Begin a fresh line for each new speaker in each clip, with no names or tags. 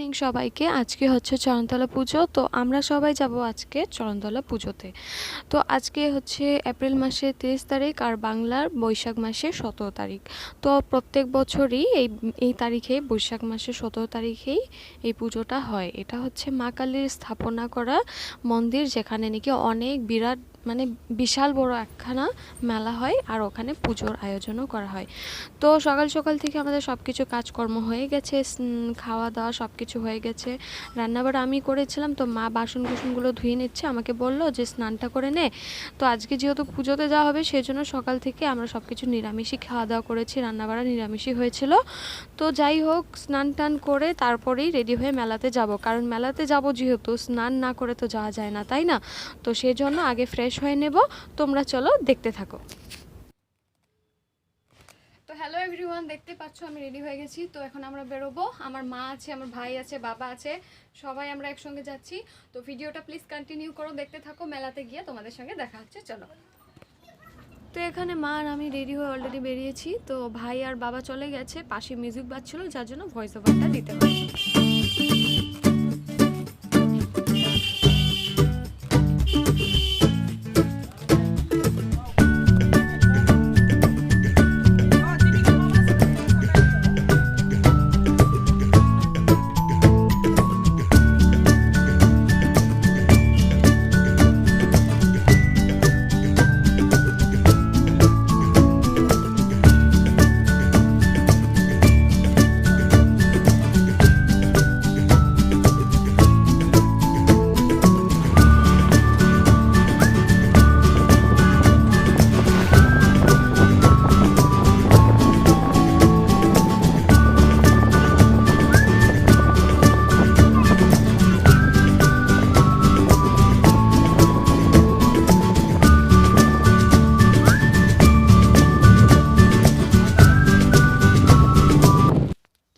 Evening সবাইকে। আজকে হচ্ছে চরণতলা পুজো, তো আমরা সবাই যাব আজকে চরণতলা পুজোতে। তো আজকে হচ্ছে এপ্রিল মাসের 30 তারিখ আর বাংলার বৈশাখ মাসের 17 তারিখ। তো প্রত্যেক বছরই এই তারিখে, বৈশাখ মাসের 17 তারিখেই এই পুজোটা হয়। এটা হচ্ছে মা কালীর স্থাপনা করা মন্দির, যেখানে নাকি অনেক বিরাট মানে বিশাল বড় একখানা মেলা হয় আর ওখানে পুজোর আয়োজনও করা হয়। তো সকাল সকাল থেকে আমাদের সব কিছু কাজকর্ম হয়ে গেছে, খাওয়া দাওয়া সব কিছু হয়ে গেছে। রান্নাবাড়া আমি করেছিলাম, তো মা বাসন কুসনগুলো ধুয়ে নিচ্ছে, আমাকে বললো যে স্নানটা করে নে। তো আজকে যেহেতু পুজোতে যাওয়া হবে সেজন্য সকাল থেকে আমরা সব কিছু নিরামিষই খাওয়া দাওয়া করেছি, রান্নাবাড়া নিরামিষই হয়েছিল। তো যাই হোক, স্নান টান করে তারপরেই রেডি হয়ে মেলাতে যাব, কারণ মেলাতে যাব যেহেতু স্নান না করে তো যাওয়া যায় না, তাই না? তো সেজন্য আগে ফ্রেশ হয়ে নেব। তোমরা চলো দেখতে থাকো। তো হ্যালো এভরিওয়ান, দেখতে পাচ্ছ আমি রেডি হয়ে গেছি। তো এখন আমরা বেরোবো। আমার মা আছে, আমার ভাই আছে, বাবা আছে, সবাই আমরা একসঙ্গে যাচ্ছি। তো ভিডিওটা প্লিজ কন্টিনিউ করো, দেখতে থাকো। মেলাতে গিয়ে তোমাদের সঙ্গে দেখা হচ্ছে, চলো। তো এখানে মা আর আমি রেডি হয়ে অলরেডি বেরিয়েছি। তো ভাই আর বাবা চলে গেছে, পাশে মিউজিক বাজছিল যার জন্য ভয়েস ওভারটা দিতে হয়।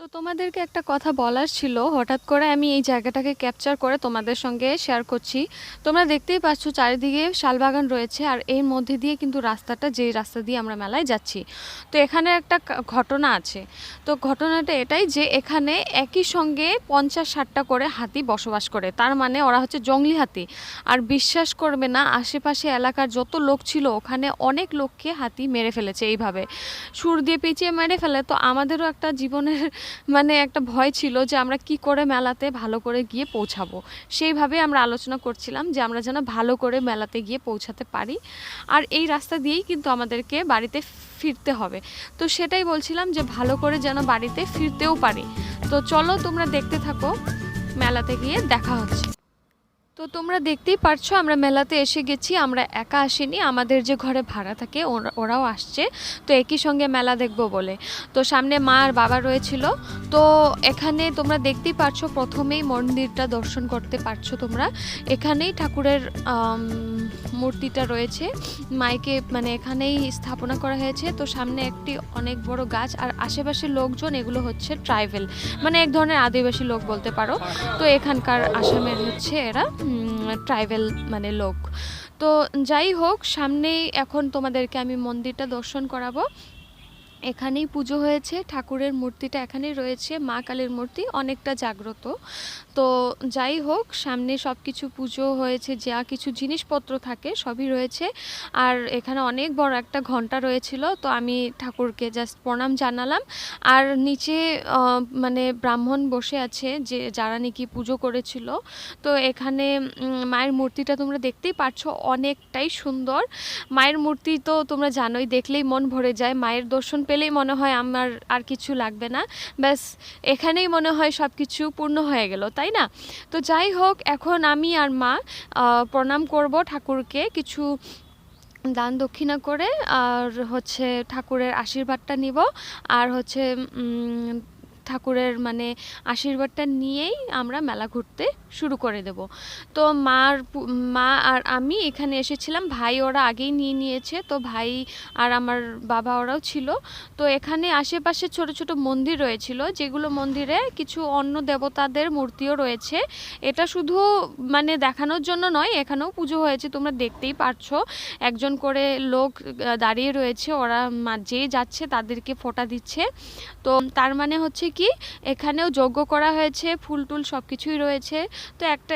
তো তোমাদেরকে একটা কথা বলার ছিল, হঠাৎ করে আমি এই জায়গাটাকে ক্যাপচার করে তোমাদের সঙ্গে শেয়ার করছি। তোমরা দেখতেই পাচ্ছ চারিদিকে শালবাগান রয়েছে, আর এর মধ্যে দিয়ে কিন্তু রাস্তাটা, যে রাস্তা দিয়ে আমরা মেলায় যাচ্ছি। তো এখানে একটা ঘটনা আছে। তো ঘটনাটা এটাই যে এখানে একই সঙ্গে 50-60টা করে হাতি বসবাস করে, তার মানে ওরা হচ্ছে জংলি হাতি। আর বিশ্বাস করবে না, আশেপাশে এলাকার যত লোক ছিল ওখানে অনেক লোককে হাতি মেরে ফেলেছে, এইভাবে সুর দিয়ে পেঁচিয়ে মেরে ফেলে। তো আমাদেরও একটা জীবনের মানে একটা ভয় ছিল যে আমরা কি করে মেলাতে ভালো করে গিয়ে পৌঁছাবো। সেইভাবে আমরা আলোচনা করছিলাম যে আমরা যেন ভালো করে মেলাতে গিয়ে পৌঁছাতে পারি। আর এই রাস্তা দিয়েই কিন্তু আমাদেরকে বাড়িতে ফিরতে হবে। তো সেটাই বলছিলাম যে ভালো করে যেন বাড়িতে ফিরতেও পারি। তো চলো তোমরা দেখতে থাকো, মেলাতে গিয়ে দেখা হচ্ছে। তো তোমরা দেখতেই পারছো আমরা মেলাতে এসে গেছি। আমরা একা আসিনি, আমাদের যে ঘরে ভাড়া থাকে ওরাও আসছে, তো একই সঙ্গে মেলা দেখবো বলে। তো সামনে মা আর বাবা রয়েছিল। তো এখানে তোমরা দেখতেই পারছো, প্রথমেই মন্দিরটা দর্শন করতে পারছো তোমরা। এখানেই ঠাকুরের মূর্তিটা রয়েছে, মাইকে মানে এখানেই স্থাপনা করা হয়েছে। তো সামনে একটি অনেক বড় গাছ, আর আশেপাশের লোকজন এগুলো হচ্ছে ট্রাইবেল, মানে এক ধরনের আদিবাসী লোক বলতে পারো। তো এখানকার আসামের হচ্ছে এরা ট্রাইবেল মানে লোক। তো যাই হোক, সামনেই এখন তোমাদেরকে আমি মন্দিরটা দর্শন করাবো। এখানেই পুজো হয়েছে, ঠাকুরের মূর্তিটা এখানেই রয়েছে, মা কালীর মূর্তি অনেকটা জাগ্রত। তো যাই হোক, সামনে সব কিছু পুজো হয়েছে, যা কিছু জিনিসপত্র থাকে সবই রয়েছে। আর এখানে অনেক বড় একটা ঘন্টা রয়েছিল, তো আমি ঠাকুরকে জাস্ট প্রণাম জানালাম। আর নিচে মানে ব্রাহ্মণ বসে আছে, যে যারা নাকি পুজো করেছিল। তো এখানে মায়ের মূর্তিটা তোমরা দেখতেই পাচ্ছ, অনেকটাই সুন্দর। মায়ের মূর্তি তো তোমরা জানোই, দেখলেই মন ভরে যায়, মায়ের দর্শন পেলেই মনে হয় আমার আর কিছু লাগবে না, ব্যাস এখানেই মনে হয় সব কিছু পূর্ণ হয়ে গেল, তাই না? তো যাই হোক, এখন আমি আর মা প্রণাম করব ঠাকুরকে, কিছু দান দক্ষিণা করে, আর হচ্ছে ঠাকুরের আশীর্বাদটা নিব। আর হচ্ছে ঠাকুরের মানে আশীর্বাদটা নিয়েই আমরা মেলা ঘুরতে শুরু করে দেব। তো মা আর আমি এখানে এসেছিলাম, ভাই ওরা আগেই নিয়ে নিয়েছে, তো ভাই আর আমার বাবা ওরাও ছিল। তো এখানে আশেপাশে ছোট ছোট মন্দির রয়েছিল, যেগুলো মন্দিরে কিছু অন্য দেবতাদের মূর্তিও রয়েছে। এটা শুধু মানে দেখানোর জন্য নয়, এখানেও পুজো হয়েছে, তোমরা দেখতেই পারছো। একজন করে লোক দাঁড়িয়ে রয়েছে, ওরা যে যাচ্ছে তাদেরকে ফোঁটা দিচ্ছে। তো তার মানে হচ্ছে কি, কি এখানেও যজ্ঞ করা হয়েছে, ফুল টুল সব কিছুই রয়েছে। তো একটা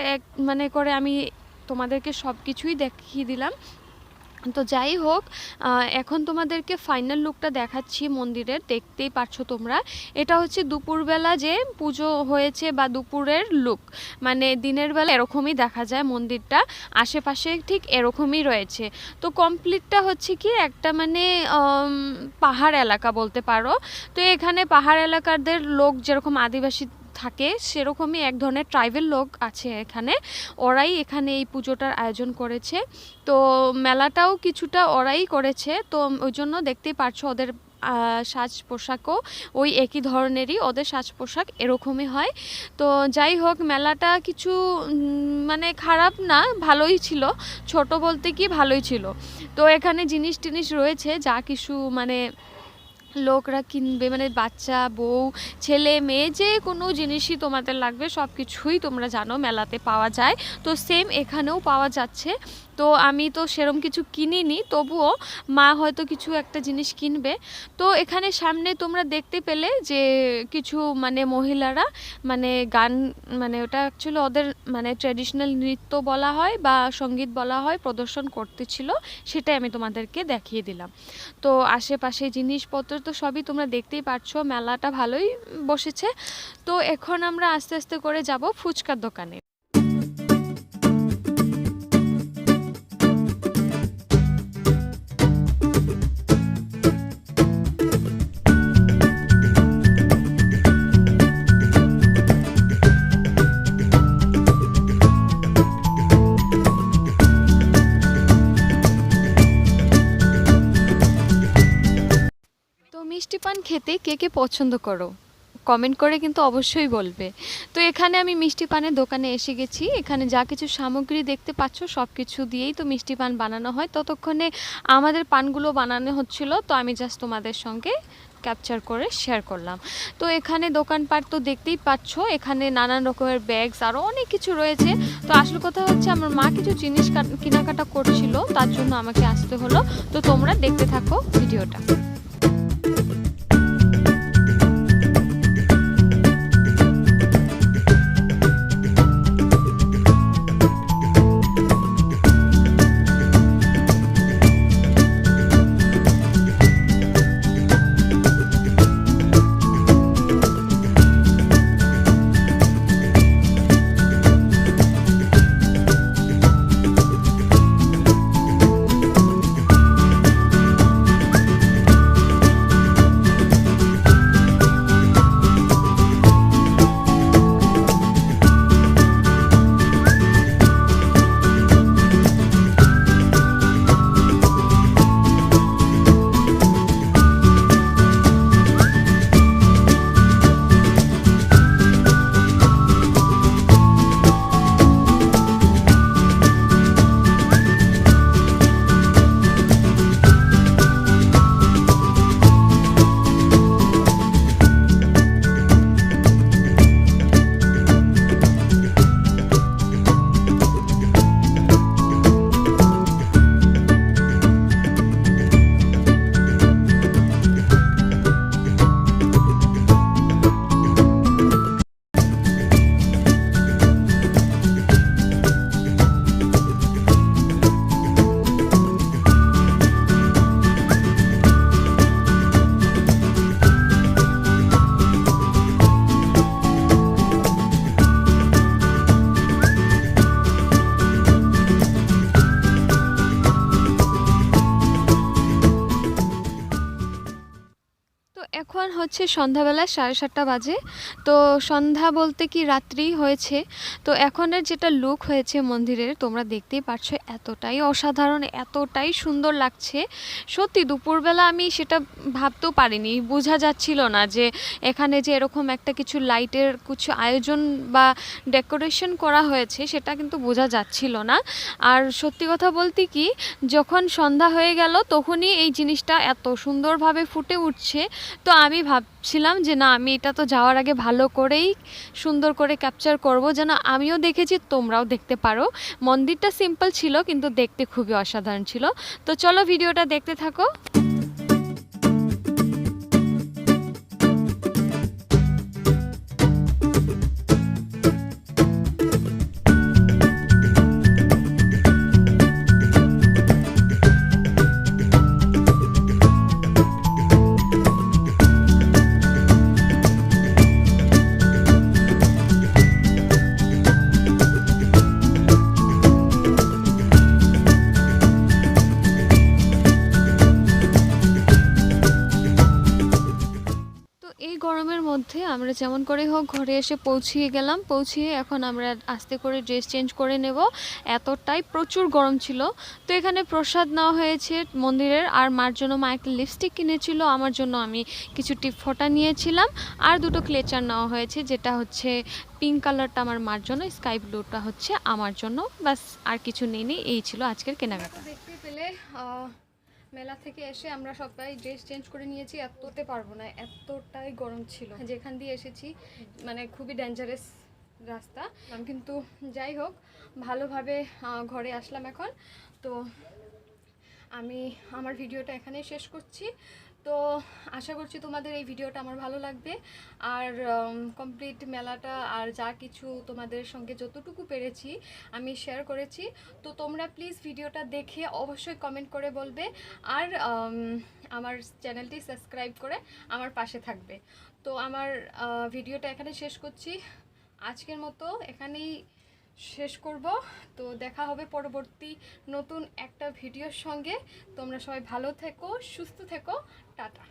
মানে করে আমি তোমাদেরকে সব কিছুই দেখিয়ে দিলাম। তো যাই হোক, এখন তোমাদেরকে ফাইনাল লুকটা দেখাচ্ছি মন্দিরের। দেখতেই পাচ্ছ তোমরা, এটা হচ্ছে দুপুরবেলা যে পুজো হয়েছে বা দুপুরের লুক। মানে দিনের বেলা এরকমই দেখা যায় মন্দিরটা, আশেপাশে ঠিক এরকমই রয়েছে। তো কমপ্লিটটা হচ্ছে কি একটা মানে পাহাড় এলাকা বলতে পারো। তো এখানে পাহাড় এলাকারদের লোক যেরকম আদিবাসী থাকে, সেরকমই এক ধরনের ট্রাইবেল লোক আছে এখানে। ওরাই এখানে এই পুজোটার আয়োজন করেছে। তো মেলাটাও কিছুটা ওরাই করেছে। তো ওই জন্য দেখতেই পারছো ওদের সাজ পোশাকও ওই একই ধরনেরই, ওদের সাজ পোশাক এরকমই হয়। তো যাই হোক, মেলাটা কিছু মানে খারাপ না, ভালোই ছিল। ছোট বলতে কি ভালোই ছিল। তো এখানে জিনিস টিনিস রয়েছে যা কিছু মানে লোকরা কিনবে, মানে বাচ্চা, বউ, ছেলে, মেয়ে, যে কোনো জিনিসই তোমাদের লাগবে সব কিছুই তোমরা জানো মেলাতে পাওয়া যায়। তো সেম এখানেও পাওয়া যাচ্ছে। তো আমি তো সেরম কিছু কিনিনি, তবুও মা হয়তো কিছু একটা জিনিস কিনবে। তো এখানে সামনে তোমরা দেখতে পেলে যে কিছু মানে মহিলারা মানে গান, মানে ওটা অ্যাকচুয়ালি ওদের মানে ট্র্যাডিশনাল নৃত্য বলা হয় বা সঙ্গীত বলা হয়, প্রদর্শন করতেছিল। সেটাই আমি তোমাদেরকে দেখিয়ে দিলাম। তো আশেপাশে জিনিসপত্র তো সবই তোমরা দেখতেই পাচ্ছো, মেলাটা ভালোই বসেছে। তো এখন আমরা আস্তে আস্তে করে যাব ফুচকার দোকানে। তো মিষ্টি পান খেতে কে কে পছন্দ করো কমেন্ট করে কিন্তু অবশ্যই বলবে। তো এখানে আমি মিষ্টি পানের দোকানে এসে গেছি। এখানে যা কিছু সামগ্রী দেখতে পাচ্ছ সব কিছু দিয়েই তো মিষ্টি পান বানানো হয়। ততক্ষণে আমাদের পানগুলো বানানো হচ্ছিল, তো আমি জাস্ট তোমাদের সঙ্গে ক্যাপচার করে শেয়ার করলাম। তো এখানে দোকানপাট তো দেখতেই পাচ্ছ, এখানে নানান রকমের ব্যাগস আরও অনেক কিছু রয়েছে। তো আসল কথা হচ্ছে আমার মা কিছু জিনিস কেনাকাটা করছিল, তার জন্য আমাকে আসতে হলো। তো তোমরা দেখতে থাকো ভিডিওটা। এখন হচ্ছে সন্ধ্যাবেলা 7:30 বাজে। তো সন্ধ্যা বলতে কি রাত্রি হয়েছে। তো এখনের যেটা লুক হয়েছে মন্দিরের তোমরা দেখতেই পাচ্ছ, এতটাই অসাধারণ, এতটাই সুন্দর লাগছে। সত্যি দুপুরবেলা আমি সেটা ভাবতেও পারিনি, বোঝা যাচ্ছিল না যে এখানে যে এরকম একটা কিছু লাইটের কিছু আয়োজন বা ডেকোরেশন করা হয়েছে, সেটা কিন্তু বোঝা যাচ্ছিল না। আর সত্যি কথা বলতে কি, যখন সন্ধ্যা হয়ে গেল তখনই এই জিনিসটা এত সুন্দরভাবে ফুটে উঠছে। তো আমি ভাবছিলাম যে না, আমি এটা তো যাওয়ার আগে ভালো করেই সুন্দর করে ক্যাপচার করব, যেন আমিও দেখেছি তোমরাও দেখতে পারো। মন্দিরটা সিম্পল ছিল কিন্তু দেখতে খুবই অসাধারণ ছিল। তো চলো ভিডিওটা দেখতে থাকো। আমরা যেমন করে হোক ঘরে এসে পৌঁছিয়ে গেলাম। পৌঁছিয়ে এখন আমরা আস্তে করে ড্রেস চেঞ্জ করে নেব, এতটাই প্রচুর গরম ছিল। তো এখানে প্রসাদ নেওয়া হয়েছে মন্দিরের, আর মার জন্য মা একটা লিপস্টিক কিনেছিল, আমার জন্য আমি কিছু টিপ ফোঁটা নিয়েছিলাম, আর দুটো ক্লেচার নেওয়া হয়েছে, যেটা হচ্ছে পিঙ্ক কালারটা আমার মার জন্য, স্কাই ব্লুটা হচ্ছে আমার জন্য। বাস আর কিছু নেই। এই ছিল আজকের কেনাকাটা। দেখতে পেলে মেলা থেকে এসে আমরা সবাই ড্রেস চেঞ্জ করে নিয়েছি। এততে পারবো না, এতটাই গরম ছিল। যেখান দিয়ে এসেছি মানে খুবই ডেঞ্জারাস রাস্তা, কিন্তু যাই হোক ভালোভাবে ঘরে আসলাম এখন। তো আমি আমার ভিডিওটা এখানেই শেষ করছি। তো আশা করছি তোমাদের এই ভিডিওটা আমার ভালো লাগবে, আর কমপ্লিট মেলাটা আর যা কিছু তোমাদের সঙ্গে যতটুকু পেরেছি আমি শেয়ার করেছি। তো তোমরা প্লিজ ভিডিওটা দেখে অবশ্যই কমেন্ট করে বলবে, আর আমার চ্যানেলটি সাবস্ক্রাইব করে আমার পাশে থাকবে। তো আমার ভিডিওটা এখানে শেষ করছি, আজকের মতো এখানেই শেষ করব। তো দেখা হবে পরবর্তী নতুন একটা ভিডিওর সঙ্গে। তোমরা সবাই ভালো থেকো, সুস্থ থেকো, টাটা।